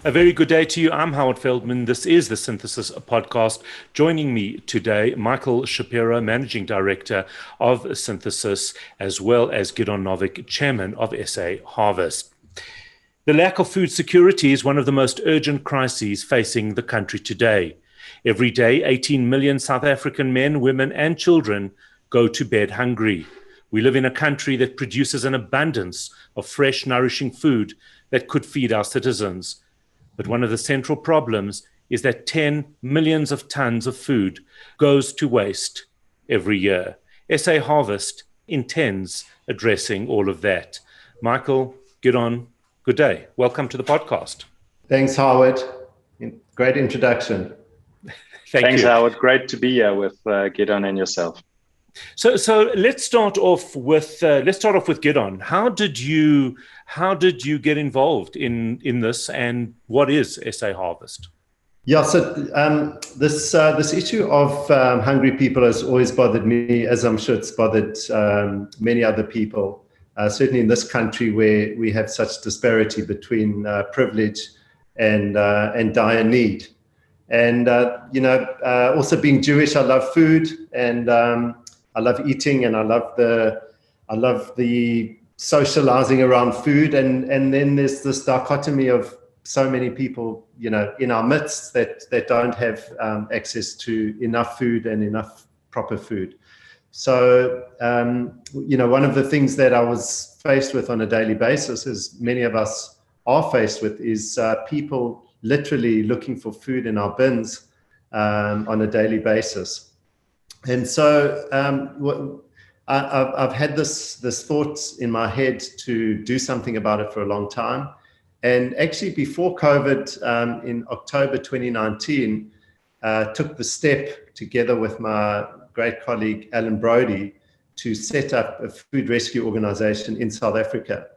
A very good day to you. I'm Howard Feldman. This is the Synthesis podcast. Joining me today, Michael Shapiro, Managing Director of Synthesis, as well as Gidon Novick, Chairman of SA Harvest. The lack of food security is one of the most urgent crises facing the country today. Every day, 18 million South African men, women, and children go to bed hungry. We live in a country that produces an abundance of fresh, nourishing food that could feed our citizens. But one of the central problems is that 10 millions of tons of food goes to waste every year. SA Harvest intends addressing all of that. Michael, Gidon, good day. Welcome to the podcast. Thanks, Howard. Great introduction. Thanks, Howard. Great to be here with Gidon and yourself. So let's start off with Gidon. How did you get involved in this, and what is SA Harvest? Yeah, so this issue of hungry people has always bothered me, as I'm sure it's bothered many other people. Certainly in this country where we have such disparity between privilege and dire need. And also being Jewish, I love food and I love eating, and I love the socializing around food, and then there's this dichotomy of so many people, in our midst that don't have access to enough food and enough proper food. So, one of the things that I was faced with on a daily basis, as many of us are faced with, is people literally looking for food in our bins on a daily basis. And so I've had this thought in my head to do something about it for a long time. And actually before COVID, in October 2019, took the step together with my great colleague, Alan Brody, to set up a food rescue organization in South Africa.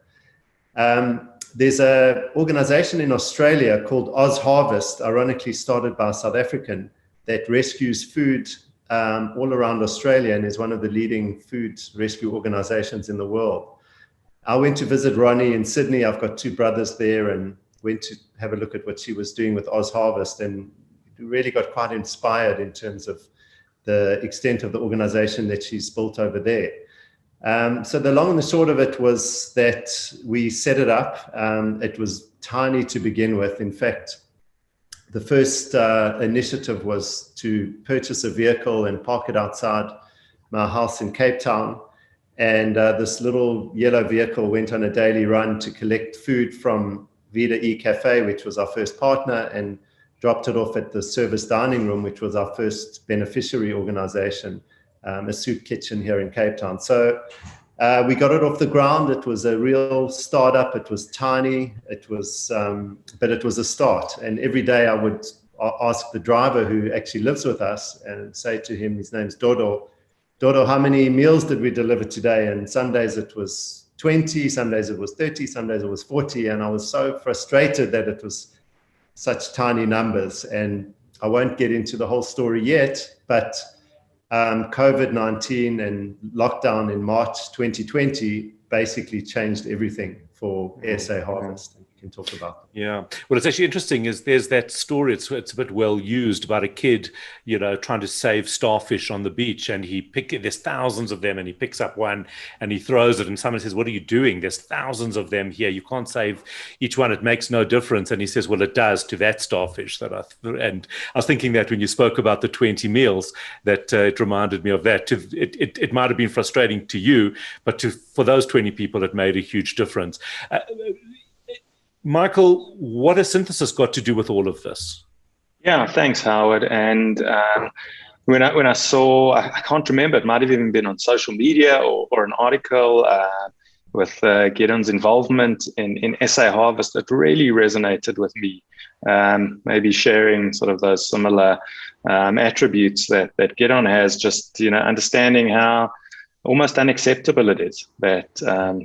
There's an organization in Australia called Oz Harvest, ironically started by a South African, that rescues food all around Australia and is one of the leading food rescue organizations in the world. I went to visit Ronnie in Sydney. I've got two brothers there, and went to have a look at what she was doing with Oz Harvest, and really got quite inspired in terms of the extent of the organization that she's built over there. So the long and the short of it was that we set it up. It was tiny to begin with. In fact, the first initiative was to purchase a vehicle and park it outside my house in Cape Town. And this little yellow vehicle went on a daily run to collect food from Vida E Cafe, which was our first partner, and dropped it off at the Service Dining Room, which was our first beneficiary organization, a soup kitchen here in Cape Town. So we got it off the ground. It was a real startup. It was tiny. But it was a start. And every day I would ask the driver who actually lives with us and say to him, his name's Dodo, how many meals did we deliver today? And some days it was 20, some days it was 30, some days it was 40. And I was so frustrated that it was such tiny numbers. And I won't get into the whole story yet, but COVID-19 and lockdown in March 2020 basically changed everything for SA Harvest. We can talk about that. Yeah. Well, it's actually interesting is there's that story, it's a bit well used, about a kid, trying to save starfish on the beach, and there's thousands of them, and he picks up one and he throws it, and someone says, "What are you doing? There's thousands of them here. You can't save each one. It makes no difference." And he says, "Well, it does to that starfish." And I was thinking that when you spoke about the 20 meals, that it reminded me of that. It might have been frustrating to you, but for those 20 people, it made a huge difference. Michael, what has Synthesis got to do with all of this? Yeah, thanks, Howard. And when I saw, I can't remember, it might have even been on social media or an article with Gidon's involvement in SA Harvest, it really resonated with me. Maybe sharing sort of those similar attributes that Gidon has, just understanding how almost unacceptable it is that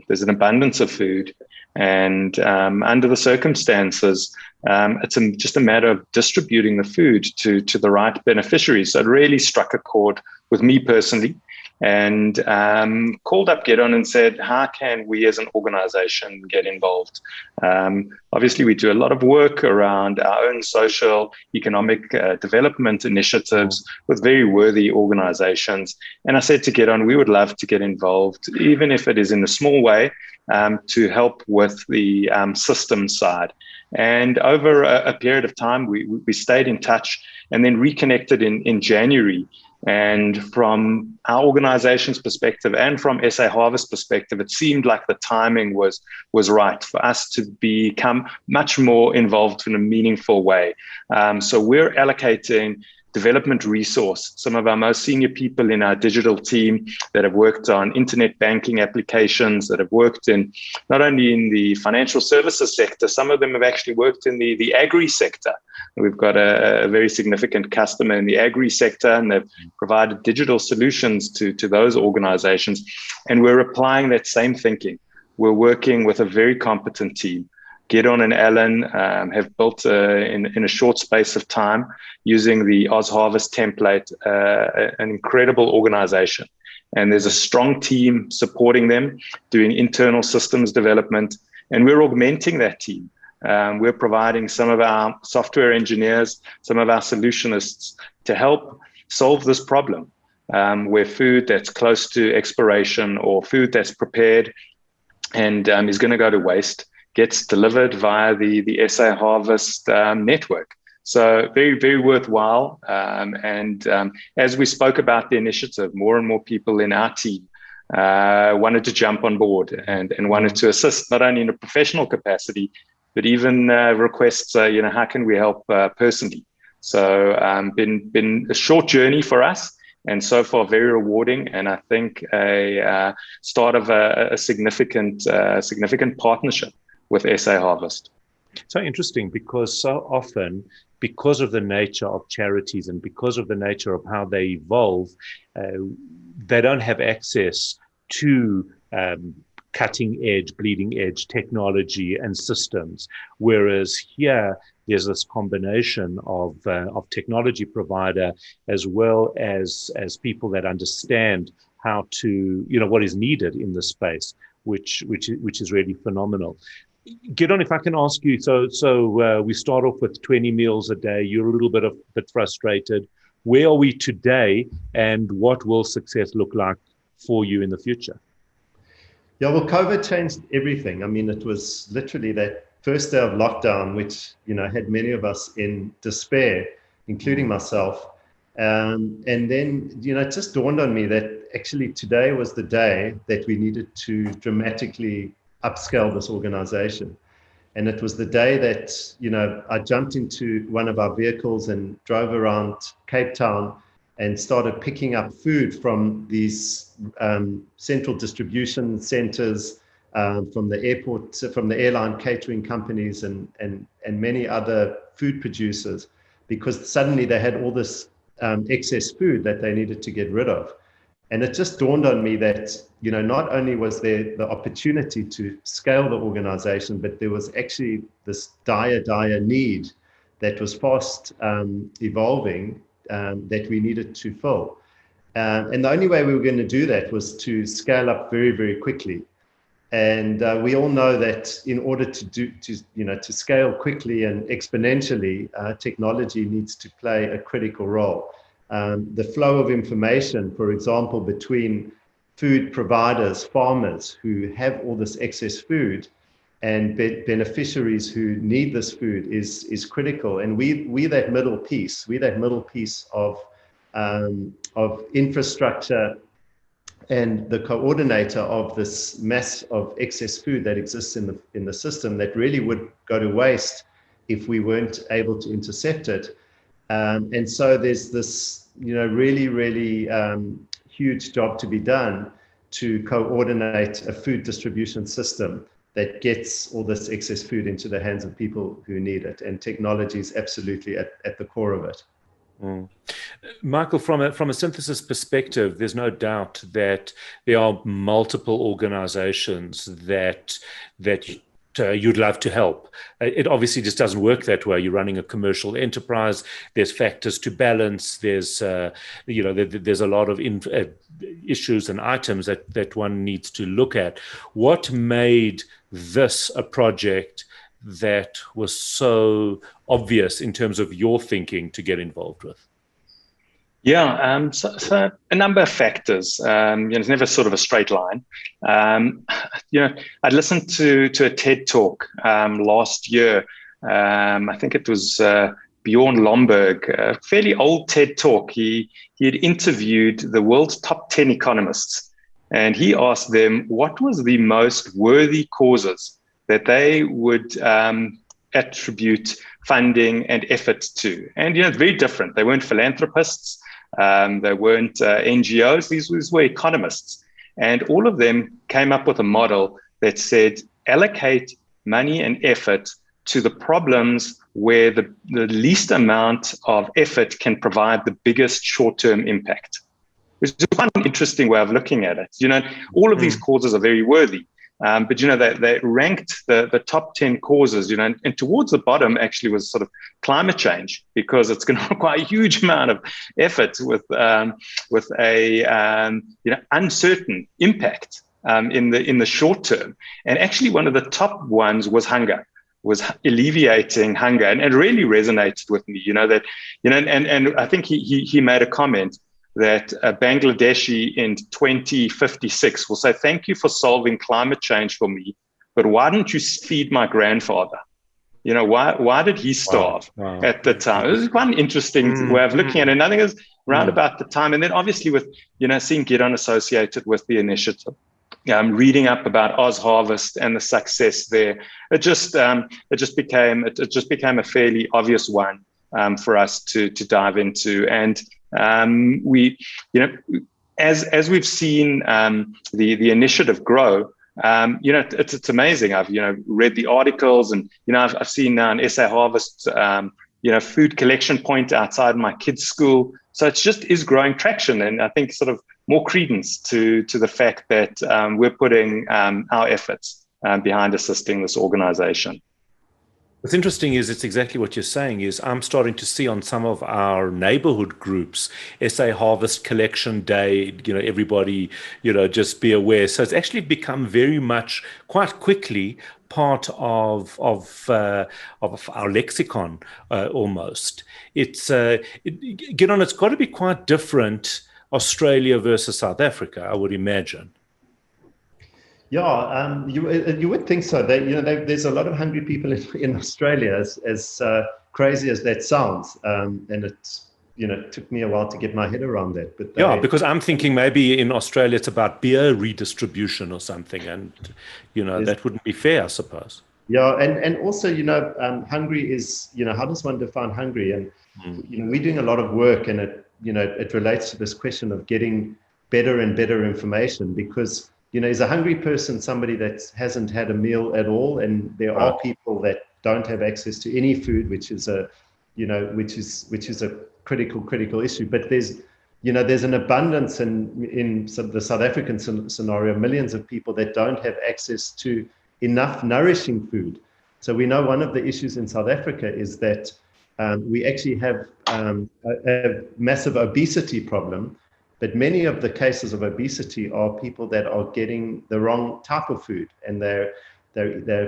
there's an abundance of food. And under the circumstances, it's just a matter of distributing the food to the right beneficiaries. So it really struck a chord with me personally. and called up Gidon and said, how can we as an organization get involved? Obviously, we do a lot of work around our own social, economic development initiatives with very worthy organizations. And I said to Gidon, we would love to get involved, even if it is in a small way, to help with the system side. And over a period of time, we stayed in touch and then reconnected in January. And from our organization's perspective and from SA Harvest perspective, it seemed like the timing was right for us to become much more involved in a meaningful way. So we're allocating development resource, some of our most senior people in our digital team that have worked on internet banking applications, that have worked in not only in the financial services sector, some of them have actually worked in the agri sector. We've got a very significant customer in the agri sector, and they've provided digital solutions to those organizations. And we're applying that same thinking. We're working with a very competent team. Gidon and Alan have built in a short space of time, using the Oz Harvest template, an incredible organization. And there's a strong team supporting them, doing internal systems development, and we're augmenting that team. We're providing some of our software engineers, some of our solutionists to help solve this problem, where food that's close to expiration or food that's prepared and is going to go to waste gets delivered via the SA Harvest network. So very, very worthwhile. And as we spoke about the initiative, more and more people in our team wanted to jump on board and wanted to assist, not only in a professional capacity, but even requests, how can we help personally? So been a short journey for us, and so far very rewarding, and I think a start of a significant partnership with SA Harvest. So interesting, because so often, because of the nature of charities and because of the nature of how they evolve, they don't have access to cutting edge, bleeding edge technology and systems. Whereas here, there's this combination of technology provider as well as people that understand how to, what is needed in the space, which is really phenomenal. Gidon, if I can ask you, so we start off with 20 meals a day. You're a little bit frustrated. Where are we today, and what will success look like for you in the future? Yeah, well, COVID changed everything. I mean, it was literally that first day of lockdown, which, had many of us in despair, including myself. And then, it just dawned on me that actually today was the day that we needed to dramatically upscale this organization. And it was the day that, I jumped into one of our vehicles and drove around Cape Town and started picking up food from these central distribution centers, from the airport, from the airline catering companies and many other food producers, because suddenly they had all this excess food that they needed to get rid of. And it just dawned on me that, not only was there the opportunity to scale the organization, but there was actually this dire need that was fast evolving, that we needed to fill. And the only way we were going to do that was to scale up very, very quickly. And we all know that in order to scale quickly and exponentially, technology needs to play a critical role. The flow of information, for example, between food providers, farmers who have all this excess food, and beneficiaries who need this food is critical. And we that middle piece of infrastructure and the coordinator of this mass of excess food that exists in the system that really would go to waste if we weren't able to intercept it. And so there's this, really huge job to be done to coordinate a food distribution system that gets all this excess food into the hands of people who need it. And technology is absolutely at the core of it. Mm. Michael, from a synthesis perspective, there's no doubt that there are multiple organizations that you'd love to help. It obviously just doesn't work that way. You're running a commercial enterprise. There's factors to balance. There's a lot of issues and items that one needs to look at. What made this a project that was so obvious in terms of your thinking to get involved with? Yeah, so a number of factors. It's never sort of a straight line. I listened to a TED talk last year. I think it was Bjorn Lomborg, a fairly old TED talk. He had interviewed the world's top 10 economists, and he asked them what was the most worthy causes that they would attribute funding and effort to. And it's very different. They weren't philanthropists. They weren't NGOs. These were economists. And all of them came up with a model that said allocate money and effort to the problems where the least amount of effort can provide the biggest short-term impact. Which is quite an interesting way of looking at it. All of these causes are very worthy. But they ranked the top 10 causes, and towards the bottom actually was sort of climate change, because it's going to require a huge amount of effort with a uncertain impact in the short term. And actually one of the top ones was hunger, was alleviating hunger, and it really resonated with me. And I think he made a comment that a Bangladeshi in 2056 will say, thank you for solving climate change for me, but why don't you feed my grandfather? Why did he starve at the time? It was quite an interesting way of looking at it. And I think it was around about the time. And then obviously with, seeing Gidon associated with the initiative, reading up about Oz Harvest and the success there, it just became a fairly obvious one for us to dive into. And we, as we've seen the initiative grow, it's amazing. I've read the articles, and I've seen now an SA Harvest food collection point outside my kids' school. So it just is growing traction, and I think sort of more credence to the fact that we're putting our efforts behind assisting this organization. What's interesting is it's exactly what you're saying. Is I'm starting to see on some of our neighborhood groups, SA Harvest Collection Day, everybody, just be aware. So it's actually become very much, quite quickly, part of our lexicon almost. It's got to be quite different, Australia versus South Africa, I would imagine. Yeah, you would think so. There's a lot of hungry people in Australia, as crazy as that sounds. And it took me a while to get my head around that. But because I'm thinking maybe in Australia it's about beer redistribution or something, and that wouldn't be fair, I suppose. Yeah, and also hungry is how does one define hungry? And we're doing a lot of work, and it relates to this question of getting better and better information, because is a hungry person somebody that hasn't had a meal at all? And there are people that don't have access to any food, which is a critical issue. But there's an abundance in the South African scenario, millions of people that don't have access to enough nourishing food. So we know one of the issues in South Africa is that we actually have a massive obesity problem. But many of the cases of obesity are people that are getting the wrong type of food, and they're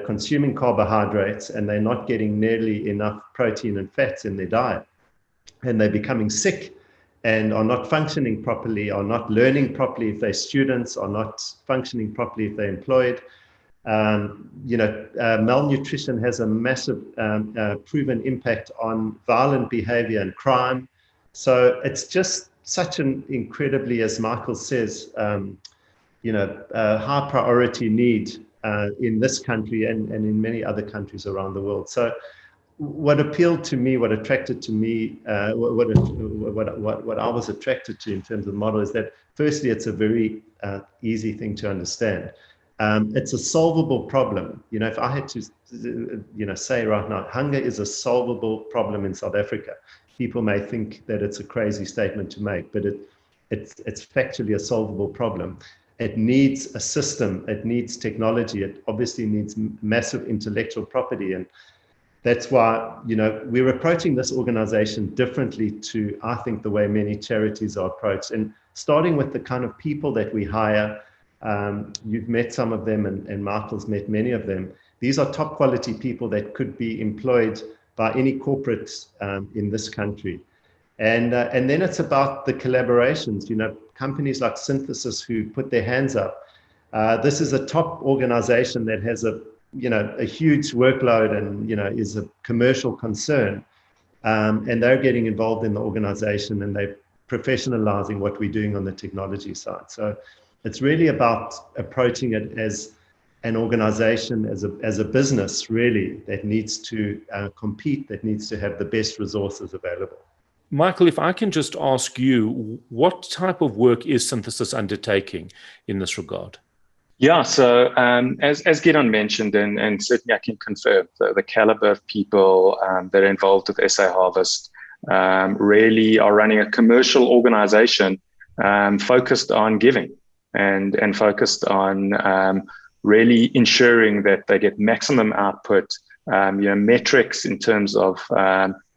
consuming carbohydrates, and they're not getting nearly enough protein and fats in their diet. And they're becoming sick and are not functioning properly, are not learning properly if they're students, are not functioning properly if they're employed. Malnutrition has a massive proven impact on violent behavior and crime. So it's just such an incredibly, as Michael says, high priority need in this country and in many other countries around the world. So what appealed to me, what attracted to me, what I was attracted to in terms of the model is that firstly, it's a very easy thing to understand. It's a solvable problem. If I had to, say right now, hunger is a solvable problem in South Africa. People may think that it's a crazy statement to make, but it's factually a solvable problem. It needs a system. It needs technology. It obviously needs massive intellectual property. And that's why, we're approaching this organization differently to, I think, the way many charities are approached. And starting with the kind of people that we hire. You've met some of them, and Michael's met many of them. These are top quality people that could be employed by any corporate in this country. And then it's about the collaborations, companies like Synthesis who put their hands up. This is a top organization that has a huge workload and, is a commercial concern. And they're getting involved in the organization, and they're professionalizing what we're doing on the technology side. So it's really about approaching it as an organization, as a business, really, that needs to compete, that needs to have the best resources available. Michael, if I can just ask you, what type of work is Synthesis undertaking in this regard? Yeah, so as Gidon mentioned, and certainly I can confirm, the caliber of people that are involved with SA Harvest really are running a commercial organization focused on giving and focused on really ensuring that they get maximum output, metrics in terms of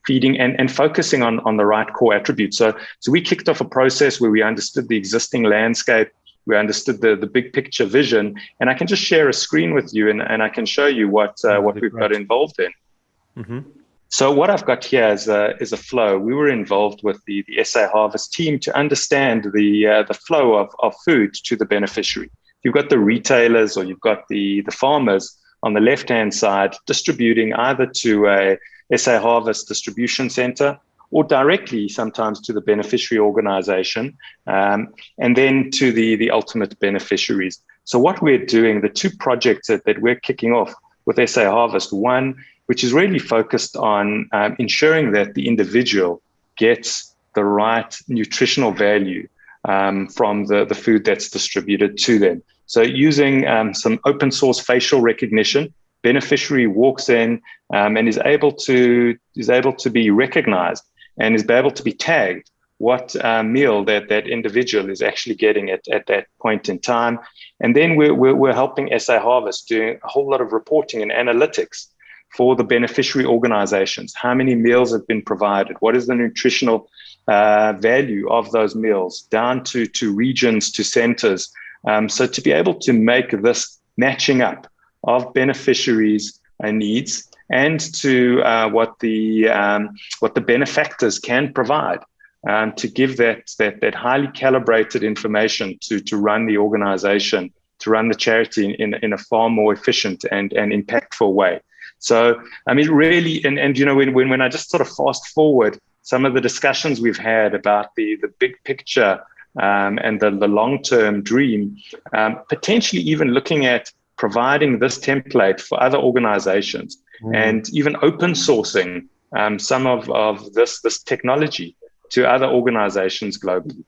feeding and focusing on the right core attributes. So we kicked off a process where we understood the existing landscape, we understood the big picture vision, and I can just share a screen with you and I can show you what we've got involved in. Mm-hmm. So what I've got here is a flow. We were involved with the SA Harvest team to understand the flow of food to the beneficiary. You've got the retailers or you've got the farmers on the left-hand side distributing either to a SA Harvest distribution center or directly sometimes to the beneficiary organization, and then to the ultimate beneficiaries. So what we're doing, the two projects that we're kicking off with SA Harvest, one, which is really focused on ensuring that the individual gets the right nutritional value from the food that's distributed to them. So using some open source facial recognition, beneficiary walks in and is able to be recognized and is able to be tagged what meal that individual is actually getting at that point in time. And then we're helping SA Harvest doing a whole lot of reporting and analytics for the beneficiary organizations. How many meals have been provided? What is the nutritional value of those meals down to regions, to centers? So to be able to make this matching up of beneficiaries' needs and to what the benefactors can provide to give that highly calibrated information to run the organization, to run the charity in a far more efficient and impactful way. So, I mean, really, and when I just sort of fast forward some of the discussions we've had about the big picture and the long-term dream, potentially even looking at providing this template for other organizations and even open sourcing some of this technology to other organizations globally.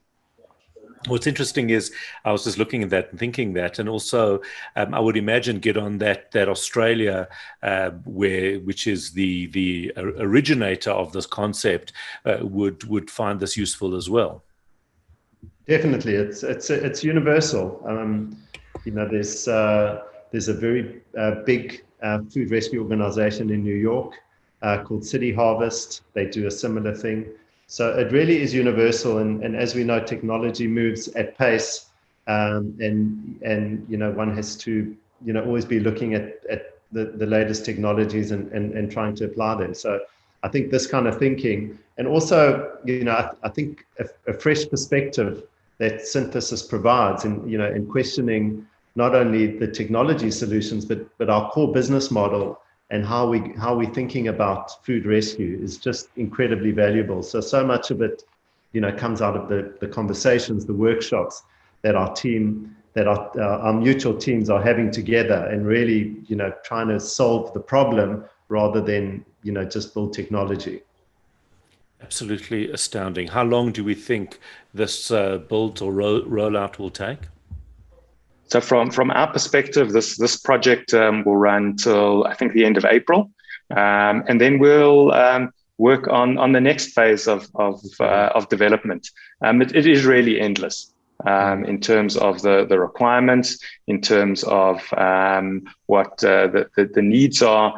What's interesting is I was just looking at that and thinking that, and also I would imagine, Gidon, that Australia, which is the originator of this concept, would find this useful as well. Definitely, it's universal. There's a very big food rescue organization in New York called City Harvest. They do a similar thing. So it really is universal, and as we know, technology moves at pace, and one has to always be looking at the latest technologies and trying to apply them. So I think this kind of thinking, and also I think a fresh perspective that Synthesis provides, in questioning not only the technology solutions but our core business model and how we're thinking about food rescue is just incredibly valuable. So much of it, comes out of the conversations, the workshops that our mutual teams are having together, and really, trying to solve the problem rather than, just build technology. Absolutely astounding. How long do we think this build or rollout will take? So from our perspective, this project will run till I think the end of April, and then we'll work on the next phase of development. It is really endless in terms of the requirements, in terms of what the needs are.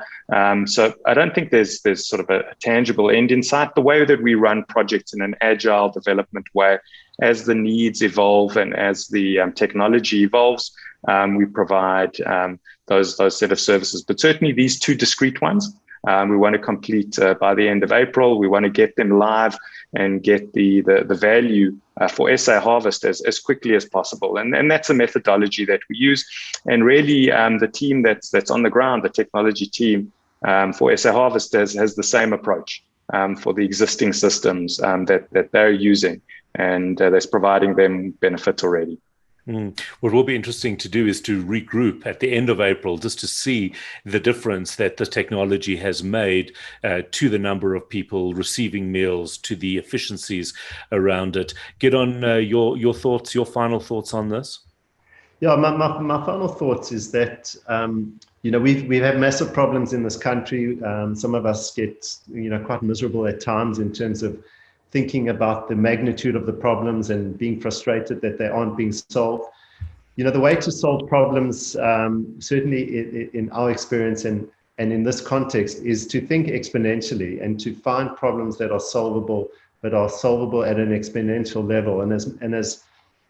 So I don't think there's sort of a tangible end in sight. The way that we run projects in an agile development way, as the needs evolve and as the technology evolves, we provide those set of services. But certainly these two discrete ones, we want to complete by the end of April. We want to get them live and get the value for SA Harvest as quickly as possible. And that's a methodology that we use. And really, the team that's on the ground, the technology team for SA Harvest has the same approach for the existing systems that they're using, and that's providing them benefit already. What will be interesting to do is to regroup at the end of April just to see the difference that the technology has made to the number of people receiving meals, to the efficiencies around it. Gidon, your thoughts, your final thoughts on this? Yeah, my final thoughts is that we've had massive problems in this country. Some of us get quite miserable at times in terms of thinking about the magnitude of the problems and being frustrated that they aren't being solved. The way to solve problems, certainly in our experience and in this context, is to think exponentially and to find problems that are solvable, but are solvable at an exponential level. And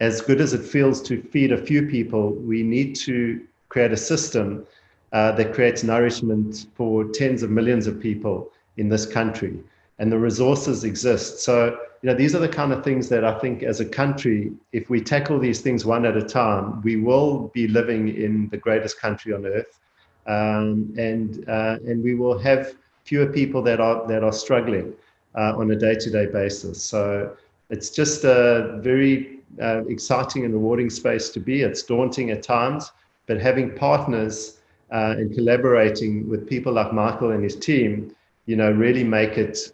as good as it feels to feed a few people, we need to create a system that creates nourishment for tens of millions of people in this country. And the resources exist. So, these are the kind of things that I think as a country, if we tackle these things one at a time, we will be living in the greatest country on earth. And we will have fewer people that are struggling on a day-to-day basis. So it's just a very exciting and rewarding space to be. It's daunting at times, but having partners and collaborating with people like Michael and his team, really make it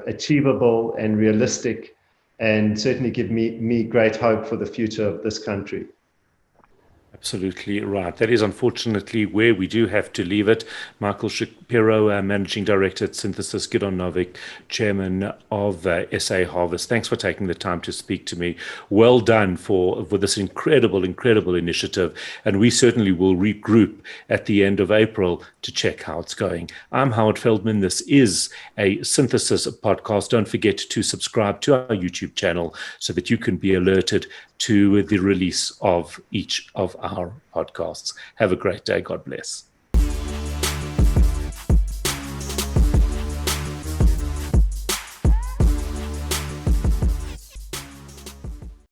achievable and realistic, and certainly give me great hope for the future of this country. Absolutely right. That is unfortunately where we do have to leave it. Michael Shapiro, Managing Director at Synthesis, Gidon Novick, Chairman of SA Harvest. Thanks for taking the time to speak to me. Well done for this incredible initiative. And we certainly will regroup at the end of April to check how it's going. I'm Howard Feldman. This is a Synthesis podcast. Don't forget to subscribe to our YouTube channel so that you can be alerted to the release of each of our podcasts. Have a great day. God bless.